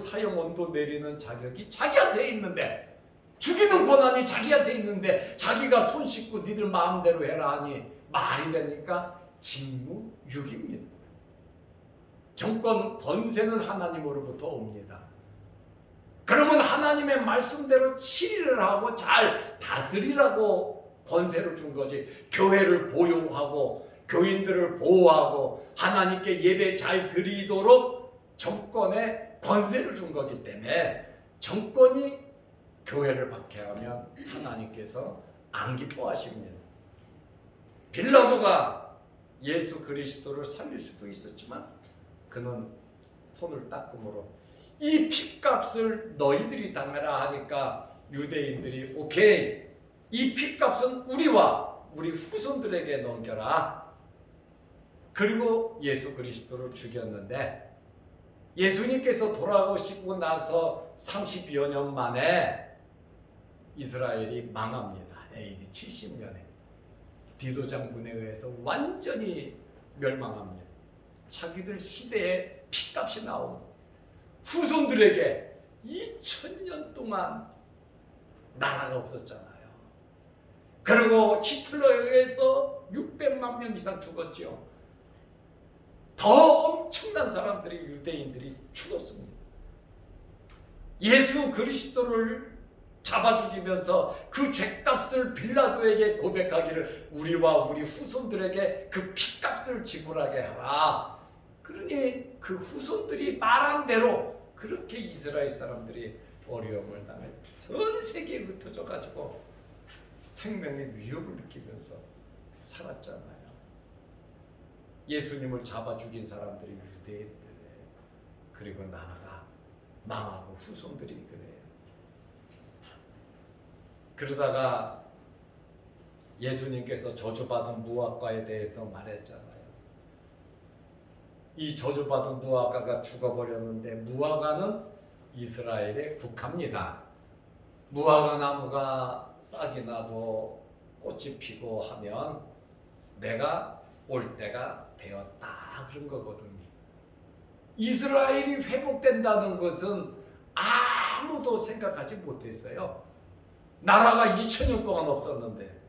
사형 언도 내리는 자격이 자기한테 있는데, 죽이는 권한이 자기한테 있는데 자기가 손 씻고 니들 마음대로 해라 하니 말이 됩니까? 직무유기입니다. 정권 권세는 하나님으로부터 옵니다. 그러면 하나님의 말씀대로 치리를 하고 잘 다스리라고 권세를 준 거지. 교회를 보유하고 교인들을 보호하고 하나님께 예배 잘 드리도록 정권에 권세를 준 거기 때문에, 정권이 교회를 박해하면 하나님께서 안 기뻐하십니다. 빌라도가 예수 그리스도를 살릴 수도 있었지만 그는 손을 닦음으로 이 핏값을 너희들이 당해라 하니까 유대인들이 오케이, 이 핏값은 우리와 우리 후손들에게 넘겨라. 그리고 예수 그리스도를 죽였는데, 예수님께서 돌아오시고 나서 30여 년 만에 이스라엘이 망합니다. AD 70년에 디도장군에 의해서 완전히 멸망합니다. 자기들 시대에 핏값이 나온 후손들에게 2000년 동안 나라가 없었잖아요. 그리고 히틀러에 의해서 600만 명 이상 죽었죠. 더 엄청난 사람들이, 유대인들이 죽었습니다. 예수 그리스도를 잡아 죽이면서 그 죄값을 빌라도에게 고백하기를 우리와 우리 후손들에게 그 피값을 지불하게 하라. 그러니 그 후손들이 말한 대로 그렇게 이스라엘 사람들이 어려움을 당해 전 세계에 흩어져 가지고 생명의 위협을 느끼면서 살았잖아요. 예수님을 잡아 죽인 사람들이 유대인들이에요. 그리고 나라가 망하고 후손들이 그래요. 그러다가 예수님께서 저주받은 무화과에 대해서 말했잖아요. 이 저주받은 무화과가 죽어버렸는데, 무화과는 이스라엘의 국화입니다. 무화과 나무가 싹이 나고 꽃이 피고 하면 내가 올 때가 되었다, 그런 거거든요. 이스라엘이 회복된다는 것은 아무도 생각하지 못했어요. 나라가 2000년 동안 없었는데,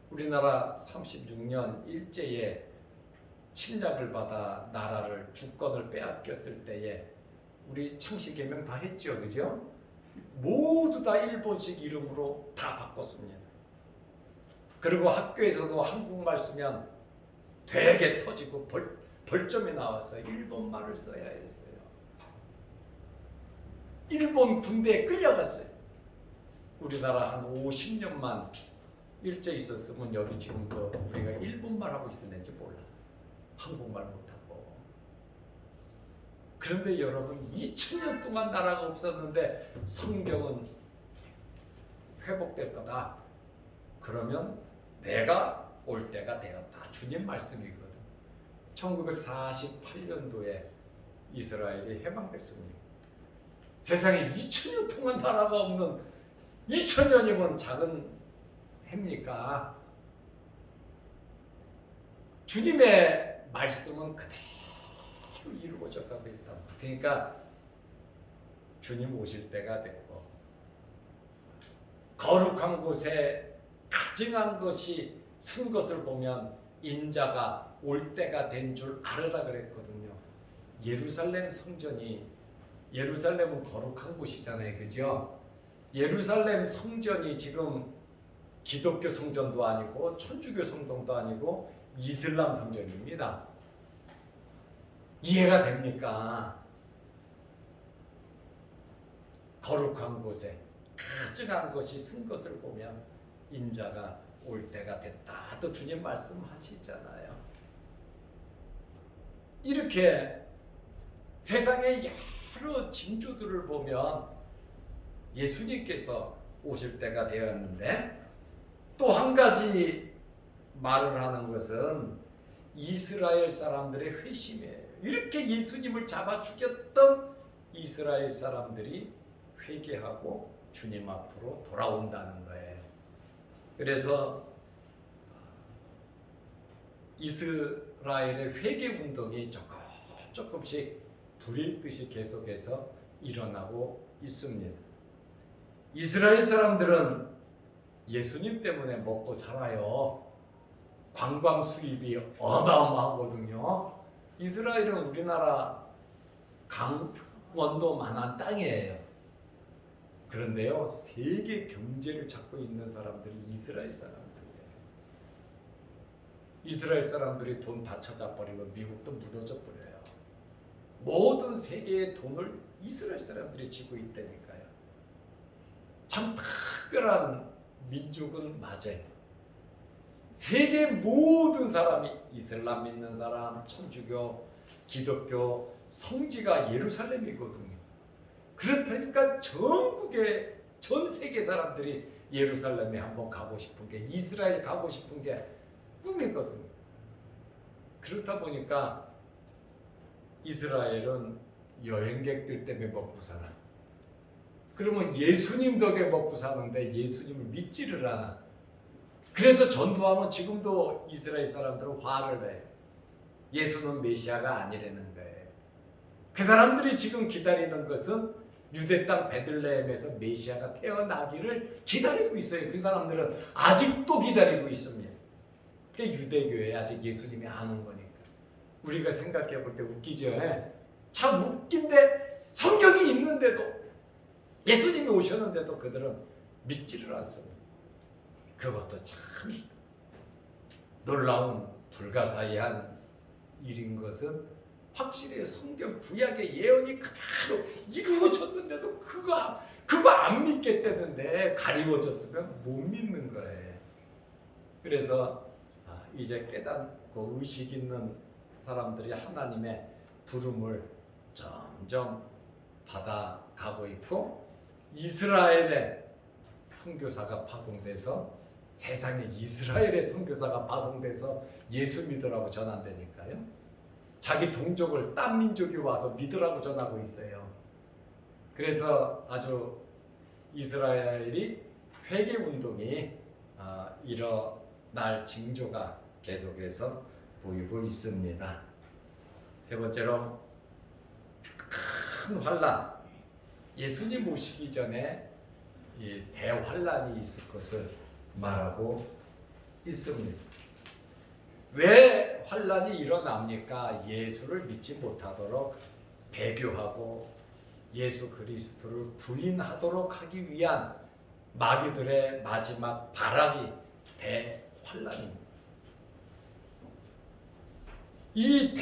우리나라 36년 일제에 침략을 받아 나라를, 주권을 빼앗겼을 때에 우리 창씨개명 다 했죠, 그죠? 모두 다 일본식 이름으로 다 바꿨습니다. 그리고 학교에서도 한국말 쓰면 되게 터지고 벌점이 나왔어요. 일본말을 써야 했어요. 일본 군대에 끌려갔어요. 우리나라 한 50년만 일제 있었으면 여기 지금도 우리가 일본말 하고 있었는지 몰라. 한국말 못하고. 그런데 여러분, 2000년 동안 나라가 없었는데 성경은 회복될 거다. 그러면 내가 올 때가 되었다. 주님 말씀이거든. 1948년도에 이스라엘이 해방됐습니다. 세상에 2000년 동안 나라가 없는, 2000년이면 작은 해입니까? 주님의 말씀은 그대로 이루어져 가고 있다. 그러니까 주님 오실 때가 됐고, 거룩한 곳에 가증한 것이 쓴 것을 보면 인자가 올 때가 된 줄 알으라 그랬거든요. 예루살렘 성전이, 예루살렘은 거룩한 곳이잖아요, 그죠? 예루살렘 성전이 지금 기독교 성전도 아니고 천주교 성전도 아니고 이슬람 성전입니다. 이해가 됩니까? 거룩한 곳에 가증한 것이 쓴 것을 보면 인자가 올 때가 됐다. 또 주님 말씀하시잖아요. 이렇게 세상의 여러 징조들을 보면 예수님께서 오실 때가 되었는데, 또 한 가지 말을 하는 것은 이스라엘 사람들의 회심이에요. 이렇게 예수님을 잡아 죽였던 이스라엘 사람들이 회개하고 주님 앞으로 돌아온다는 거예요. 그래서 이스라엘의 회개 운동이 조금씩 불일 듯이 계속해서 일어나고 있습니다. 이스라엘 사람들은 예수님 때문에 먹고 살아요. 관광 수입이 어마어마하거든요. 이스라엘은 우리나라 강원도만한 땅이에요. 그런데요, 세계 경제를 잡고 있는 사람들이 이스라엘 사람들이에요. 이스라엘 사람들이 돈 다 찾아버리고 미국도 무너져 버려요. 모든 세계의 돈을 이스라엘 사람들이 쥐고 있다니까요. 참 특별한 민족은 맞아요. 세계 모든 사람이 이슬람 믿는 사람, 천주교, 기독교, 성지가 예루살렘이거든요. 그렇다니까 전국의 전 세계 사람들이 예루살렘에 한번 가고 싶은 게, 이스라엘 가고 싶은 게 꿈이거든요. 그렇다 보니까 이스라엘은 여행객들 때문에 먹고 살아. 그러면 예수님 덕에 먹고 사는데 예수님을 믿지를 않아. 그래서 전도하면 지금도 이스라엘 사람들은 화를 내. 예수는 메시아가 아니라는 거예요. 그 사람들이 지금 기다리는 것은 유대 땅 베들레헴에서 메시아가 태어나기를 기다리고 있어요. 그 사람들은 아직도 기다리고 있습니다. 그게 유대교에 아직 예수님이 안 온 거니까. 우리가 생각해 볼 때 웃기죠. 참 웃긴데 성경이 있는데도, 예수님이 오셨는데도 그들은 믿지를 않습니다. 그것도 참 놀라운 불가사의한 일인 것은 확실히 성경 구약의 예언이 그대로 이루어졌는데도 그거 안 믿겠다는데, 가리워졌으면 못 믿는 거예요. 그래서 이제 깨닫고 의식 있는 사람들이 하나님의 부름을 점점 받아가고 있고, 이스라엘의 선교사가 파송돼서, 세상에 이스라엘의 선교사가 파송돼서 예수 믿으라고 전한다니까요. 자기 동족을 딴 민족이 와서 믿으라고 전하고 있어요. 그래서 아주 이스라엘이 회개운동이 일어날 징조가 계속해서 보이고 있습니다. 세 번째로, 큰 환란, 예수님 오시기 전에 이 대환란이 있을 것을 말하고 있습니다. 왜 환란이 일어납니까? 예수를 믿지 못하도록 배교하고 예수 그리스도를 부인하도록 하기 위한 마귀들의 마지막 발악이 대환란입니다. 이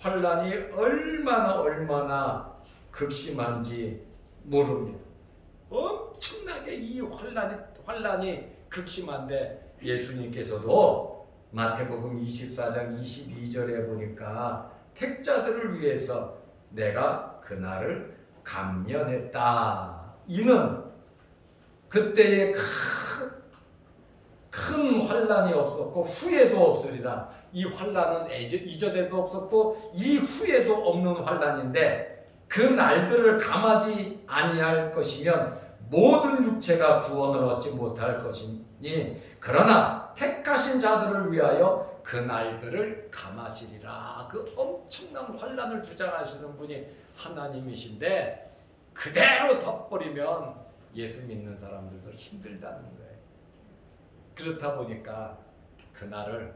대환란이 얼마나 극심한지 모릅니다. 엄청나게 이 환란이 극심한데, 예수님께서도 마태복음 24장 22절에 보니까 택자들을 위해서 내가 그날을 감면했다. 이는 그때에 큰 환란이 없었고 후에도 없으리라. 이 환란은 이전에도 없었고 이후에도 없는 환란인데, 그 날들을 감하지 아니할 것이면 모든 육체가 구원을 얻지 못할 것이니, 그러나 택하신 자들을 위하여 그 날들을 감하시리라. 그 엄청난 환란을 주장하시는 분이 하나님이신데, 그대로 덮버리면 예수 믿는 사람들도 힘들다는 거예요. 그렇다 보니까 그날을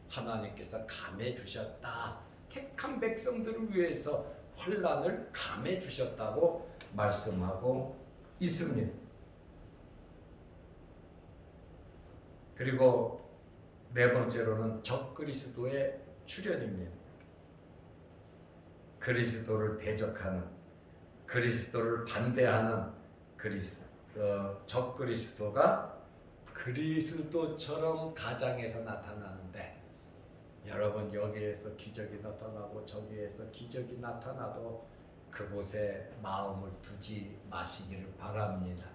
하나님께서 감해 주셨다. 택한 백성들을 위해서 환란을 감해 주셨다고 말씀하고 있습니다. 그리고 네 번째로는 적그리스도의 출현입니다. 그리스도를 대적하는, 그리스도를 반대하는 적그리스도가 그리스도처럼 가장해서 나타나는데, 여러분 여기에서 기적이 나타나고 저기에서 기적이 나타나도 그곳에 마음을 두지 마시기를 바랍니다.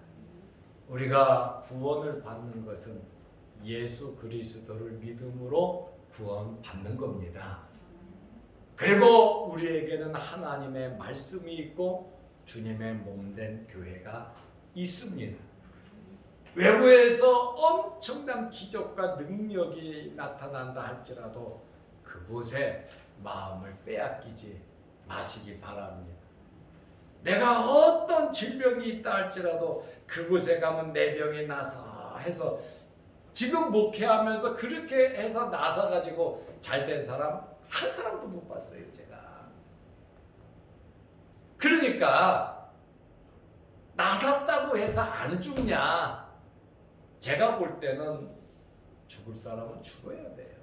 우리가 구원을 받는 것은 예수 그리스도를 믿음으로 구원받는 겁니다. 그리고 우리에게는 하나님의 말씀이 있고 주님의 몸된 교회가 있습니다. 외부에서 엄청난 기적과 능력이 나타난다 할지라도 그곳에 마음을 빼앗기지 마시기 바랍니다. 내가 어떤 질병이 있다 할지라도 그곳에 가면 내 병이 나서 해서 지금 목회하면서 그렇게 해서 나서 가지고 잘 된 사람 한 사람도 못 봤어요, 제가. 그러니까 나섰다고 해서 안 죽냐? 제가 볼 때는 죽을 사람은 죽어야 돼요.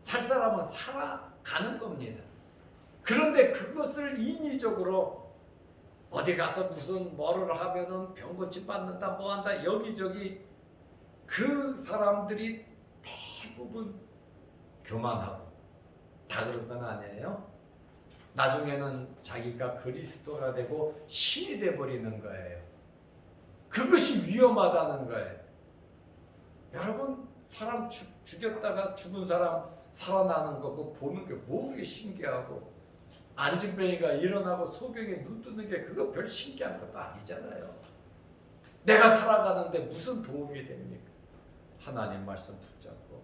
살 사람은 살아가는 겁니다. 그런데 그것을 인위적으로 어디 가서 무슨 뭐를 하면은 병고침 받는다 뭐 한다 여기저기 그 사람들이 대부분 교만하고 다 그런 건 아니에요. 나중에는 자기가 그리스도가 되고 신이 돼버리는 거예요. 그것이 위험하다는 거예요. 여러분 사람 죽였다가 죽은 사람 살아나는 거 그거 보는 게 뭐게 신기하고 안진뱅이가 일어나고 소경에 눈 뜨는 게 그거 별 신기한 것도 아니잖아요. 내가 살아가는데 무슨 도움이 됩니까? 하나님 말씀 붙잡고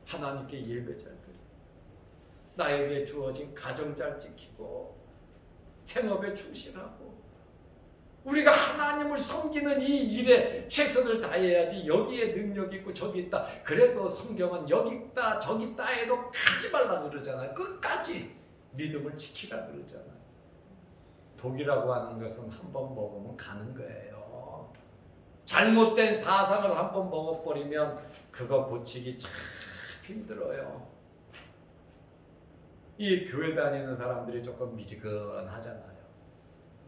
하나님께 예배 잘 드리고 나에게 주어진 가정 잘 지키고 생업에 충실하고 우리가 하나님을 섬기는 이 일에 최선을 다해야지. 여기에 능력이 있고 저기 있다. 그래서 성경은 여기 있다 저기 있다 해도 가지 말라 그러잖아요. 끝까지 믿음을 지키라 그러잖아요. 독이라고 하는 것은 한 번 먹으면 가는 거예요. 잘못된 사상을 한 번 먹어버리면 그거 고치기 참 힘들어요. 이 교회 다니는 사람들이 조금 미지근하잖아요.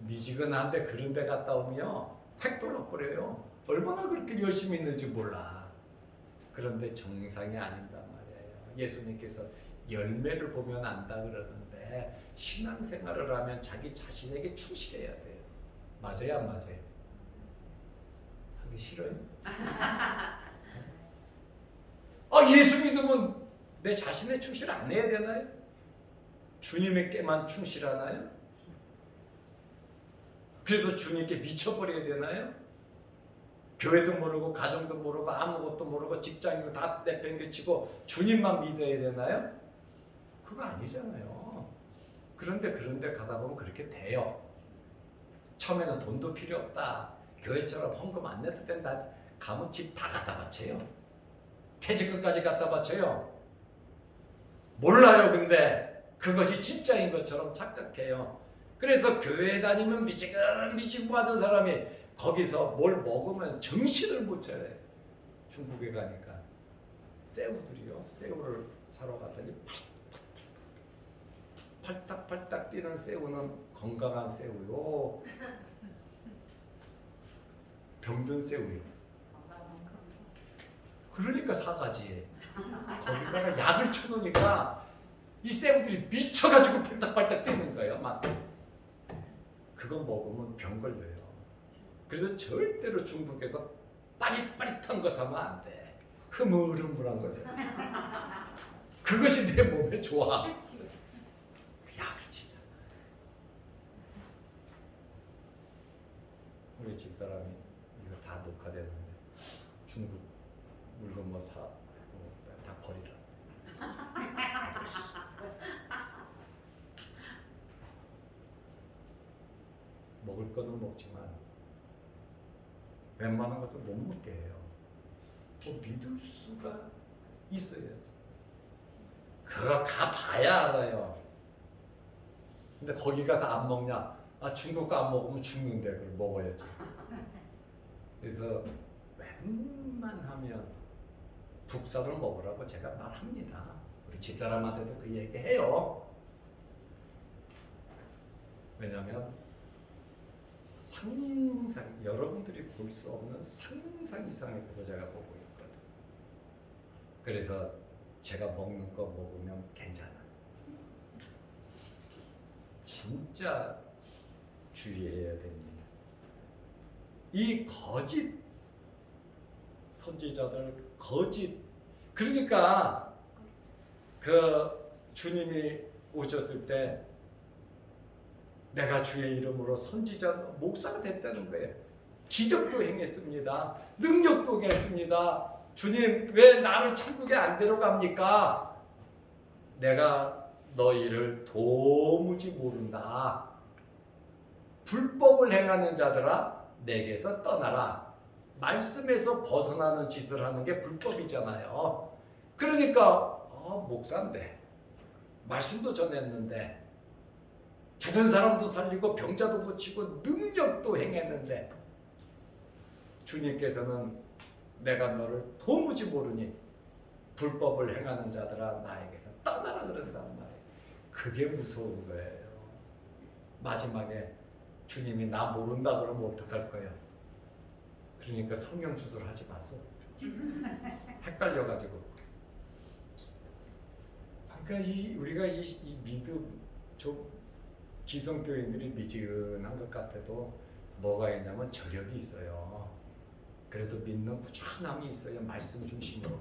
미지근한데 그런 데 갔다 오면요 획 돌아버려요. 얼마나 그렇게 열심히 있는지 몰라. 그런데 정상이 아닌단 말이에요. 예수님께서 열매를 보면 안다 그러는데 신앙생활을 하면 자기 자신에게 충실해야 돼요. 맞아요 안 맞아요? 하기 싫어요? 예수 믿으면 내 자신에 충실 안 해야 되나요? 주님에게만 충실하나요? 그래서 주님께 미쳐버려야 되나요? 교회도 모르고 가정도 모르고 아무것도 모르고 직장이고 다 내팽개치고 주님만 믿어야 되나요? 그거 아니잖아요. 그런데 가다 보면 그렇게 돼요. 처음에는 돈도 필요 없다. 교회처럼 헌금 안 내도 된다. 가면 집 다 갖다 바쳐요. 퇴직금까지 갖다 바쳐요. 몰라요. 근데 그것이 진짜인 것처럼 착각해요. 그래서 교회에 다니면 미치고 하던 사람이 거기서 뭘 먹으면 정신을 못 차려요. 중국에 가니까 새우들이요. 새우를 사러 갔더니 팔딱팔딱 뛰는 새우는 건강한 새우요. 병든 새우요. 그러니까 사가지. 거기다가 약을 쳐놓으니까 이 새우들이 미쳐가지고 팔딱팔딱 뛰는 거예요. 막 그거 먹으면 병 걸려요. 그래서 절대로 중국에서 빠릿빠릿한 거 사면 안 돼. 흐물흐물한 거 사. 그것이 내 몸에 좋아. 그 약을 치잖아. 우리 집사람이 이거 다 녹화되는데 중국 물건 뭐 사, 다 버리라. 먹을 거는 먹지만 웬만한 것도 못 먹게 해요. 믿을 수가 있어야지. 그거 가봐야 알아요. 근데 거기 가서 안 먹냐? 중국 거 안 먹으면 죽는데 그걸 먹어야지. 그래서 웬만하면 국산을 먹으라고 제가 말합니다. 우리 집사람한테도 그 얘기 해요. 왜냐하면 상상, 여러분들이 볼 수 없는 상상 이상의 것을 제가 보고 있거든. 그래서 제가 먹는 거 먹으면 괜찮아. 진짜 주의해야 됩니다. 이 거짓 선지자들, 거짓. 그러니까 그 주님이 오셨을 때 내가 주의 이름으로 선지자 목사가 됐다는 거예요. 기적도 행했습니다. 능력도 행했습니다. 주님 왜 나를 천국에 안 데려갑니까? 내가 너희를 도무지 모른다. 불법을 행하는 자들아 내게서 떠나라. 말씀에서 벗어나는 짓을 하는 게 불법이잖아요. 그러니까 목사인데 말씀도 전했는데 죽은 사람도 살리고 병자도 고치고 능력도 행했는데 주님께서는 내가 너를 도무지 모르니 불법을 행하는 자들아 나에게서 떠나라 그런단 말이에요. 그게 무서운 거예요. 마지막에 주님이 나 모른다 그러면 어떡할 거예요? 그러니까 성형수술 하지 마세요. 헷갈려가지고. 그러니까 우리가 이 믿음, 기성교인들이 미지근한 것 같아도 뭐가 있냐면 저력이 있어요. 그래도 믿는 꾸준함이 있어요. 말씀 중심으로.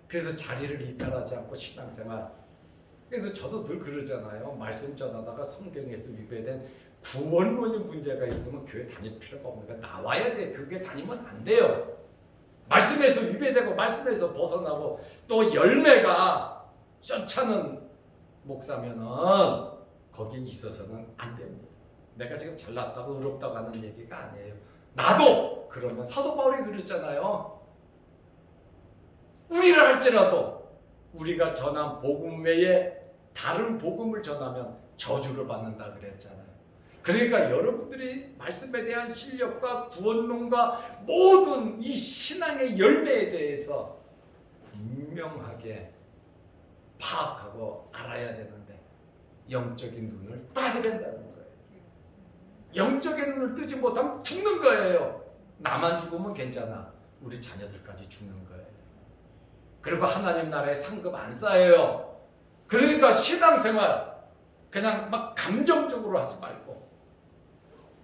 그래서 자리를 이탈하지 않고 신앙생활. 그래서 저도 늘 그러잖아요. 말씀 전하다가 성경에서 위배된 구원론이 문제가 있으면 교회 다닐 필요가 없는 거야. 나와야 돼. 교회 다니면 안 돼요. 말씀에서 위배되고 말씀에서 벗어나고 또 열매가 쫓아는 목사면은 거기 있어서는 안 됩니다. 내가 지금 잘났다고 의롭다고 하는 얘기가 아니에요. 나도 그러면 사도 바울이 그랬잖아요. 우리를 할지라도 우리가 전한 복음 외에 다른 복음을 전하면 저주를 받는다 그랬잖아요. 그러니까 여러분들이 말씀에 대한 실력과 구원론과 모든 이 신앙의 열매에 대해서 분명하게 파악하고 알아야 되는데 영적인 눈을 따야 된다는 거예요. 영적인 눈을 뜨지 못하면 죽는 거예요. 나만 죽으면 괜찮아. 우리 자녀들까지 죽는 거예요. 그리고 하나님 나라에 상급 안 쌓여요. 그러니까 신앙생활 그냥 막 감정적으로 하지 말고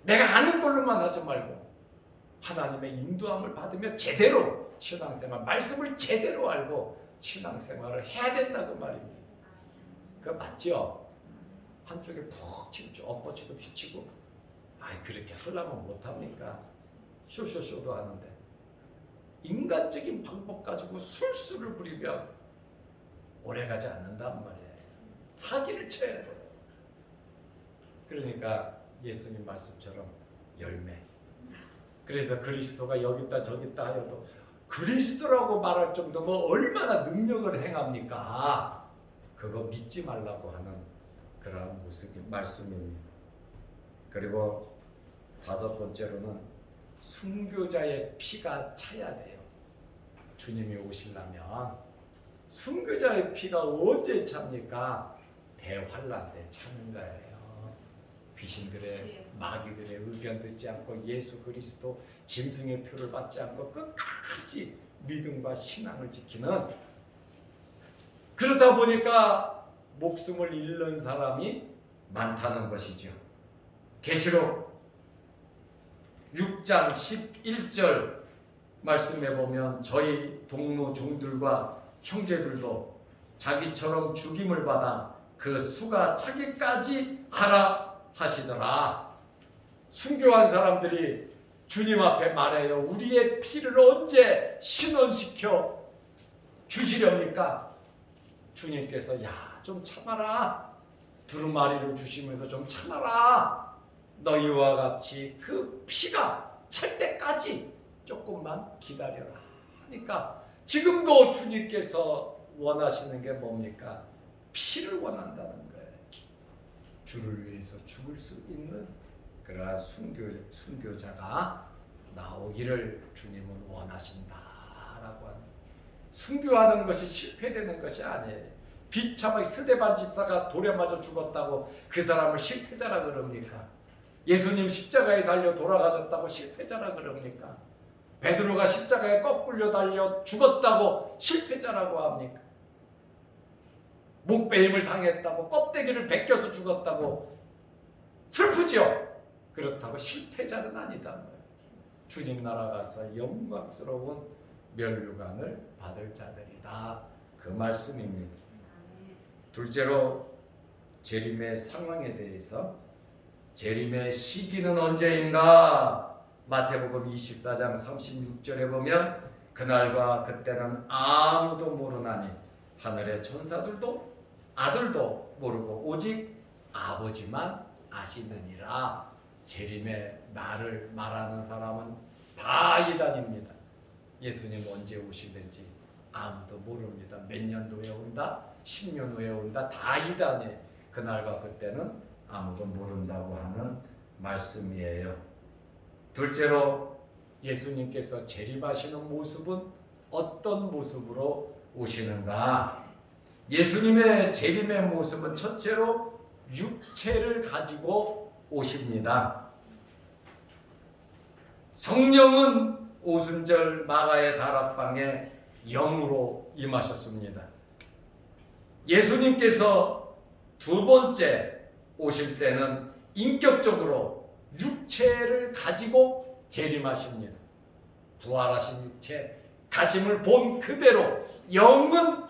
내가 아는 걸로만 하지 말고 하나님의 인도함을 받으며 제대로 신앙생활 말씀을 제대로 알고 신앙생활을 해야 된다고 말입니다. 그거 맞죠? 한쪽에 푹 치고 엎어치고 뒤치고 그렇게 하려면 못합니까? 쇼쇼쇼도 하는데 인간적인 방법 가지고 술수를 부리면 오래가지 않는단 말이에요. 사기를 쳐야 돼요. 그러니까 예수님 말씀처럼 열매. 그래서 그리스도가 여기 있다 저기 있다 하여도 그리스도라고 말할 정도면 얼마나 능력을 행합니까? 그거 믿지 말라고 하는 그런 모습이 말씀입니다. 그리고 다섯 번째로는 순교자의 피가 차야 돼요. 주님이 오시려면 순교자의 피가 언제 찹니까? 대환란 때 차는 거예요. 귀신들의 마귀들의 의견 듣지 않고 예수 그리스도 짐승의 표를 받지 않고 끝까지 믿음과 신앙을 지키는, 그러다 보니까 목숨을 잃는 사람이 많다는 것이죠. 계시록 6장 11절 말씀해 보면 저희 동무 종들과 형제들도 자기처럼 죽임을 받아 그 수가 차기까지 하라 하시더라. 순교한 사람들이 주님 앞에 말해요. 우리의 피를 언제 신원시켜 주시렵니까? 주님께서 좀 참아라. 두루마리를 주시면서 좀 참아라. 너희와 같이 그 피가 찰 때까지 조금만 기다려라 하니까 지금도 주님께서 원하시는 게 뭡니까? 피를 원한다는 거예요. 주를 위해서 죽을 수 있는 그러한 순교자가 나오기를 주님은 원하신다라고 하는. 순교하는 것이 실패되는 것이 아니에요. 비참하게 스데반 집사가 돌에 맞아 죽었다고 그 사람을 실패자라 그럽니까? 예수님 십자가에 달려 돌아가셨다고 실패자라 그럽니까? 베드로가 십자가에 거꾸로 달려 죽었다고 실패자라고 합니까? 목베임을 당했다고 껍데기를 벗겨서 죽었다고 슬프지요? 그렇다고 실패자는 아니다. 주님 나라 가서 영광스러운 면류관을 받을 자들이다. 그 말씀입니다. 둘째로 재림의 상황에 대해서, 재림의 시기는 언제인가? 마태복음 24장 36절에 보면 그날과 그때는 아무도 모르나니 하늘의 천사들도 아들도 모르고 오직 아버지만 아시느니라. 재림의 날을 말하는 사람은 다 이단입니다. 예수님 언제 오실는지 아무도 모릅니다. 몇 년도 후에 온다, 10년 후에 온다, 다 이단이에요. 그날과 그때는 아무도 모른다고 하는 말씀이에요. 둘째로 예수님께서 재림하시는 모습은 어떤 모습으로 오시는가? 예수님의 재림의 모습은 첫째로 육체를 가지고 오십니다. 성령은 오순절 마가의 다락방에 영으로 임하셨습니다. 예수님께서 두 번째 오실 때는 인격적으로 육체를 가지고 재림하십니다. 부활하신 육체, 가심을 본 그대로 영은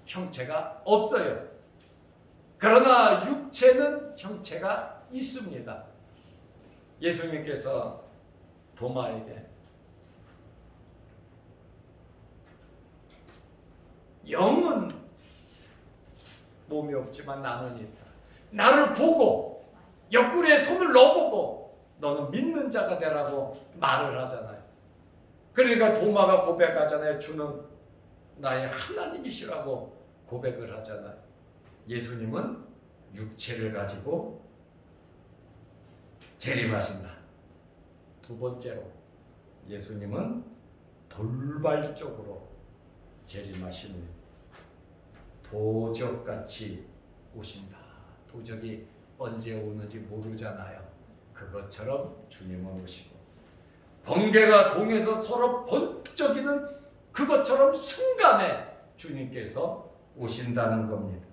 형체가 없어요. 그러나 육체는 형체가 있습니다. 예수님께서 도마에게 영은 몸이 없지만 나는 있다. 나를 보고 옆구리에 손을 넣어보고 너는 믿는 자가 되라고 말을 하잖아요. 그러니까 도마가 고백하잖아요. 주는 나의 하나님이시라고 고백을 하잖아요. 예수님은 육체를 가지고 재림하신다. 두 번째로 예수님은 돌발적으로 재림하십니다. 도적같이 오신다. 도적이 언제 오는지 모르잖아요. 그것처럼 주님은 오시고 번개가 동에서 서로 번쩍이는 그것처럼 순간에 주님께서 오신다는 겁니다.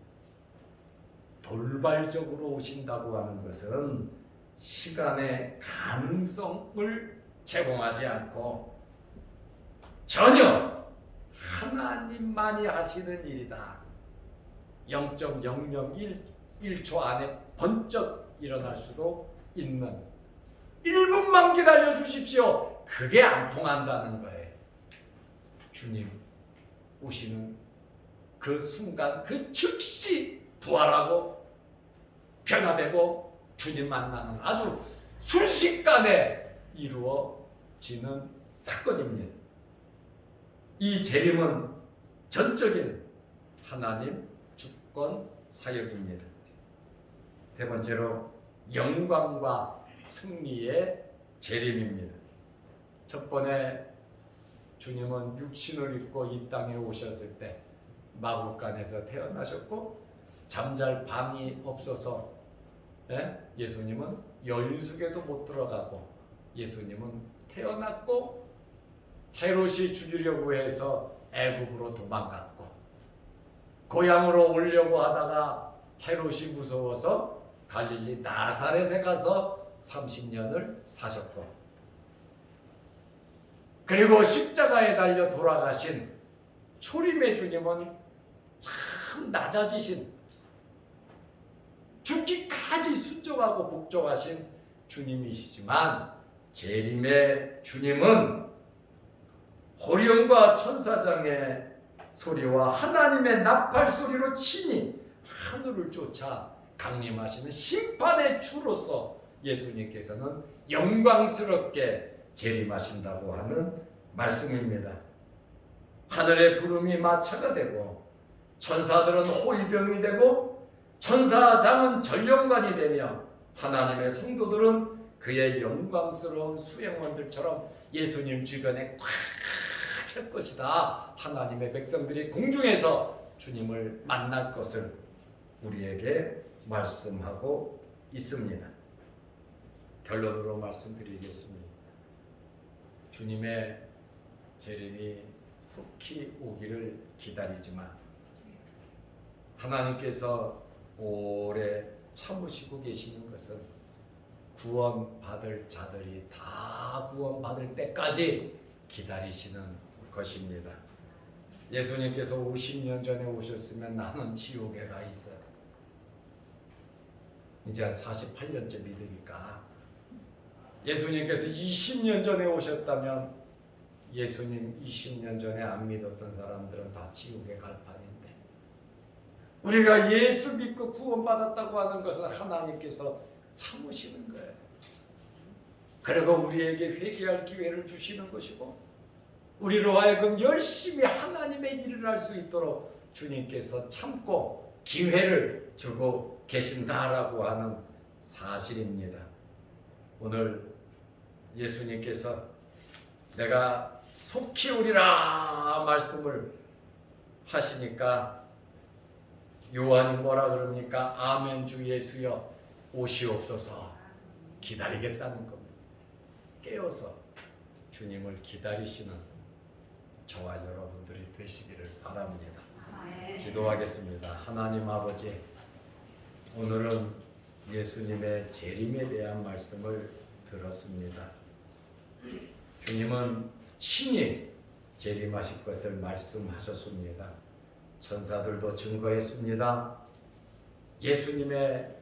돌발적으로 오신다고 하는 것은 시간의 가능성을 제공하지 않고 전혀 하나님만이 하시는 일이다. 0.001초 안에 번쩍 일어날 수도 있는 1분만 기다려 주십시오. 그게 안 통한다는 거예요. 주님 오시는 그 순간 그 즉시 부활하고 변화되고 주님 만나는 아주 순식간에 이루어지는 사건입니다. 이 재림은 전적인 하나님 주권 사역입니다. 세 번째로 영광과 승리의 재림입니다. 첫 번에 주님은 육신을 입고 이 땅에 오셨을 때 마구간에서 태어나셨고 잠잘 방이 없어서 예수님은 여인숙에도 못 들어가고 예수님은 태어났고 헤롯이 죽이려고 해서 애굽으로 도망갔고 고향으로 오려고 하다가 헤롯이 무서워서 갈릴리 나사렛에 가서 30년을 사셨고 그리고 십자가에 달려 돌아가신 초림의 주님은 참 낮아지신 죽기까지 순종하고 복종하신 주님이시지만 재림의 주님은 호령과 천사장의 소리와 하나님의 나팔 소리로 친히 하늘을 쫓아 강림하시는 심판의 주로서 예수님께서는 영광스럽게 재림하신다고 하는 말씀입니다. 하늘의 구름이 마차가 되고 천사들은 호위병이 되고 천사장은 전령관이 되며 하나님의 성도들은 그의 영광스러운 수행원들처럼 예수님 주변에 꽉 찰 것이다. 하나님의 백성들이 공중에서 주님을 만날 것을 우리에게 말씀하고 있습니다. 결론으로 말씀드리겠습니다. 주님의 재림이 속히 오기를 기다리지만 하나님께서 오래 참으시고 계시는 것은 구원받을 자들이 다 구원받을 때까지 기다리시는 것입니다. 예수님께서 50년 전에 오셨으면 나는 지옥에 가 있어. 이제 48년째 믿으니까 예수님께서 20년 전에 오셨다면 예수님 20년 전에 안 믿었던 사람들은 다 지옥에 갈 판인데 우리가 예수 믿고 구원받았다고 하는 것은 하나님께서 참으시는 거예요. 그리고 우리에게 회개할 기회를 주시는 것이고 우리로 하여금 열심히 하나님의 일을 할 수 있도록 주님께서 참고 기회를 주고 계신다라고 하는 사실입니다. 오늘 예수님께서 내가 속히 오리라 말씀을 하시니까 요한이 뭐라 그럽니까? 아멘 주 예수여 오시옵소서. 기다리겠다는 겁니다. 깨어서 주님을 기다리시는 저와 여러분들이 되시기를 바랍니다. 기도하겠습니다. 하나님 아버지, 오늘은 예수님의 재림에 대한 말씀을 들었습니다. 주님은 친히 재림하실 것을 말씀하셨습니다. 천사들도 증거했습니다. 예수님의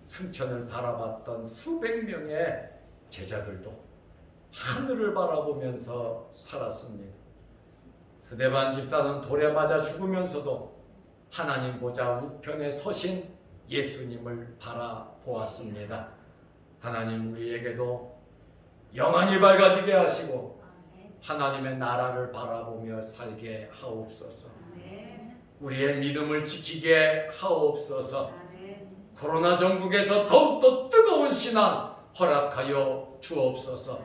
승천을 바라봤던 수백 명의 제자들도 하늘을 바라보면서 살았습니다. 스데반 집사는 돌에 맞아 죽으면서도 하나님 보좌 우편에 서신 예수님을 바라보았습니다. 하나님 우리에게도 영안이 밝아지게 하시고 하나님의 나라를 바라보며 살게 하옵소서. 우리의 믿음을 지키게 하옵소서. 코로나 전국에서 더욱더 뜨거운 신앙 허락하여 주옵소서.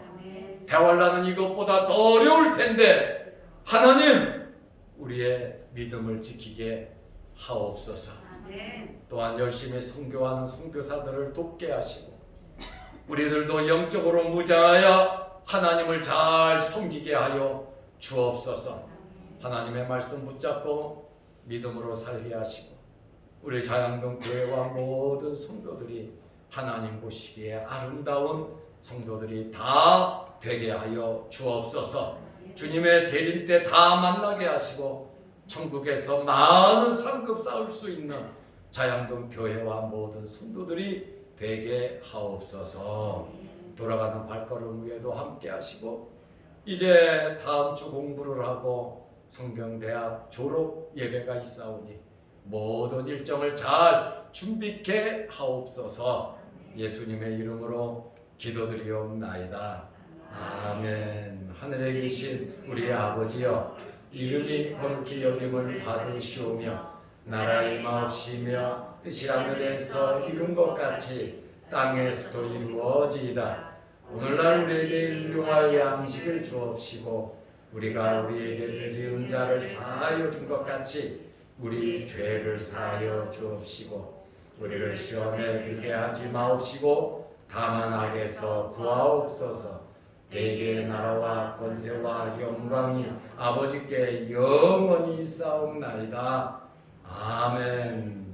대환란은 이것보다 더 어려울 텐데 하나님 우리의 믿음을 지키게 하옵소서. 또한 열심히 선교하는 선교사들을 돕게 하시고 우리들도 영적으로 무장하여 하나님을 잘 섬기게 하여 주옵소서. 하나님의 말씀 붙잡고 믿음으로 살게 하시고 우리 자양동 교회와 모든 성도들이 하나님 보시기에 아름다운 성도들이 다 되게 하여 주옵소서. 주님의 재림 때 다 만나게 하시고 천국에서 많은 상급 쌓을 수 있는 자양동 교회와 모든 성도들이 되게 하옵소서. 돌아가는 발걸음 위에도 함께 하시고 이제 다음 주 공부를 하고 성경대학 졸업 예배가 있사오니 모든 일정을 잘 준비케 하옵소서. 예수님의 이름으로 기도드리옵나이다. 아멘. 하늘에 계신 우리 아버지여, 이름이 거룩히 여김을 받으시오며 나라의 마옵시며 뜻이 하늘에서 이룬 것 같이 땅에서도 이루어지이다. 오늘날 우리에게 일용할 양식을 주옵시고 우리가 우리에게 죄 지은 자를 사하여 준 것 같이 우리 죄를 사하여 주옵시고 우리를 시험에 들게 하지 마옵시고 다만 악에서 구하옵소서. 대개의 나라와 권세와 영광이 아버지께 영원히 있사옵나이다. 아멘.